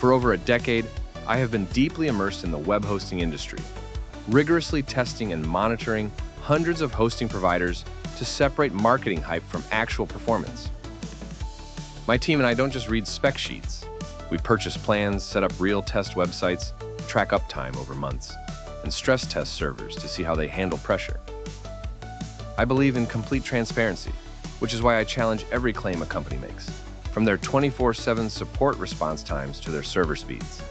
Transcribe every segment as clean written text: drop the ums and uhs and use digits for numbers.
For over a decade, I have been deeply immersed in the web hosting industry, rigorously testing and monitoring hundreds of hosting providers to separate marketing hype from actual performance. My team and I don't just read spec sheets. We purchase plans, set up real test websites, track uptime over months, and stress test servers to see how they handle pressure. I believe in complete transparency, which is why I challenge every claim a company makes, from their 24/7 support response times to their server speeds.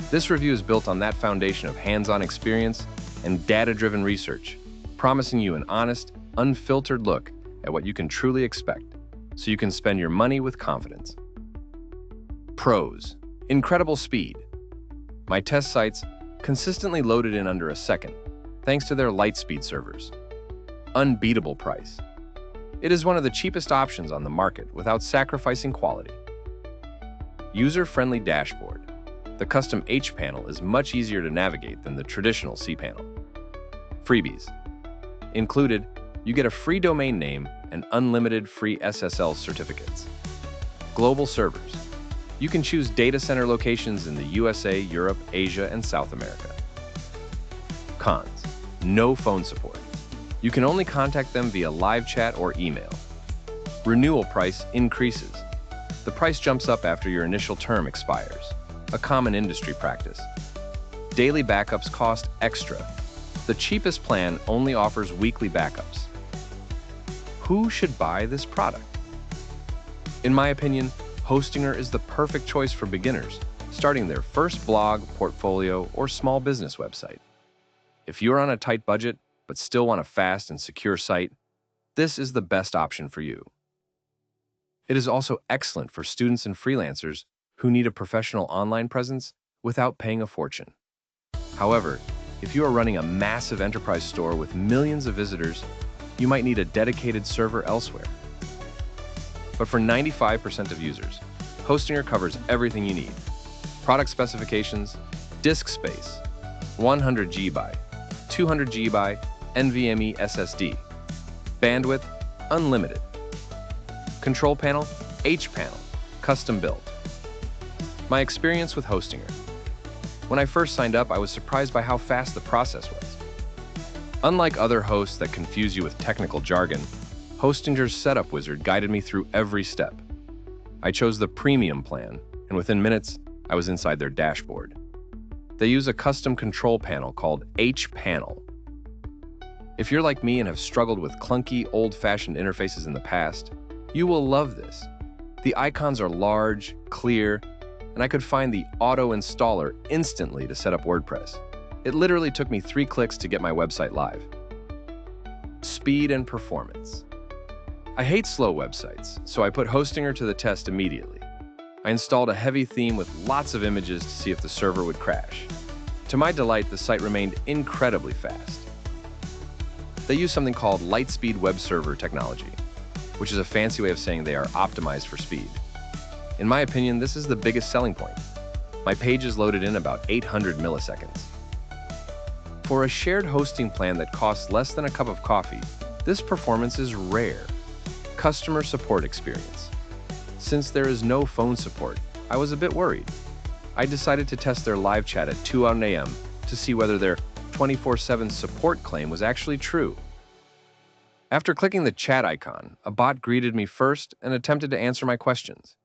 This review is built on that foundation of hands-on experience and data-driven research, promising you an honest, unfiltered look at what you can truly expect, so you can spend your money with confidence. Pros: incredible speed. My test sites consistently loaded in under a second, thanks to their Lightspeed servers. Unbeatable price. It is one of the cheapest options on the market without sacrificing quality. User-friendly dashboard. The custom hPanel is much easier to navigate than the traditional cPanel. Freebies. Included, you get a free domain name and unlimited free SSL certificates. Global servers. You can choose data center locations in the USA, Europe, Asia, and South America. Cons: no phone support. You can only contact them via live chat or email. Renewal price increases. The price jumps up after your initial term expires, a common industry practice. Daily backups cost extra. The cheapest plan only offers weekly backups. Who should buy this product? In my opinion, Hostinger is the perfect choice for beginners starting their first blog, portfolio, or small business website. If you're on a tight budget but still want a fast and secure site, this is the best option for you. It is also excellent for students and freelancers who need a professional online presence without paying a fortune. However, if you are running a massive enterprise store with millions of visitors, you might need a dedicated server elsewhere. But for 95% of users, Hostinger covers everything you need. Product specifications, disk space, 100 GB, 200 GB, NVMe SSD, bandwidth, unlimited. Control panel, hPanel, custom built. My experience with Hostinger. When I first signed up, I was surprised by how fast the process was. Unlike other hosts that confuse you with technical jargon, Hostinger's setup wizard guided me through every step. I chose the premium plan, and within minutes, I was inside their dashboard. They use a custom control panel called hPanel. If you're like me and have struggled with clunky, old-fashioned interfaces in the past, you will love this. The icons are large, clear, and I could find the auto-installer instantly to set up WordPress. It literally took me 3 clicks to get my website live. Speed and performance. I hate slow websites, so I put Hostinger to the test immediately. I installed a heavy theme with lots of images to see if the server would crash. To my delight, the site remained incredibly fast. They use something called Lightspeed web server technology, which is a fancy way of saying they are optimized for speed. In my opinion, this is the biggest selling point. My page is loaded in about 800 milliseconds. For a shared hosting plan that costs less than a cup of coffee, this performance is rare. Customer support experience. Since there is no phone support, I was a bit worried. I decided to test their live chat at 2 a.m. to see whether their 24/7 support claim was actually true. After clicking the chat icon, a bot greeted me first and attempted to answer my questions.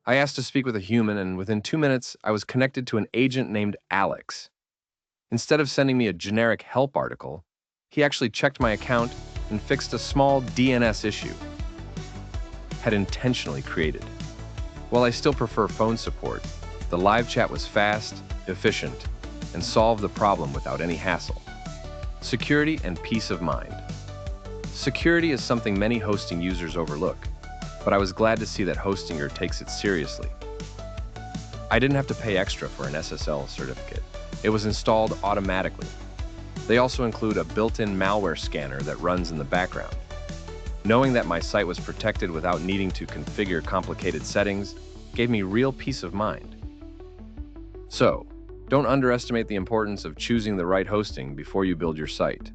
I asked to speak with a human, and within 2 minutes, I was connected to an agent named Alex. Instead of sending me a generic help article, he actually checked my account and fixed a small DNS issue had intentionally created. While I still prefer phone support, the live chat was fast, efficient, and solved the problem without any hassle. Security and peace of mind. Security is something many hosting users overlook, but I was glad to see that Hostinger takes it seriously. I didn't have to pay extra for an SSL certificate. It was installed automatically. They also include a built-in malware scanner that runs in the background. Knowing that my site was protected without needing to configure complicated settings gave me real peace of mind. So, don't underestimate the importance of choosing the right hosting before you build your site.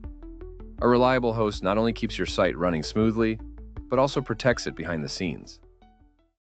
A reliable host not only keeps your site running smoothly, but also protects it behind the scenes.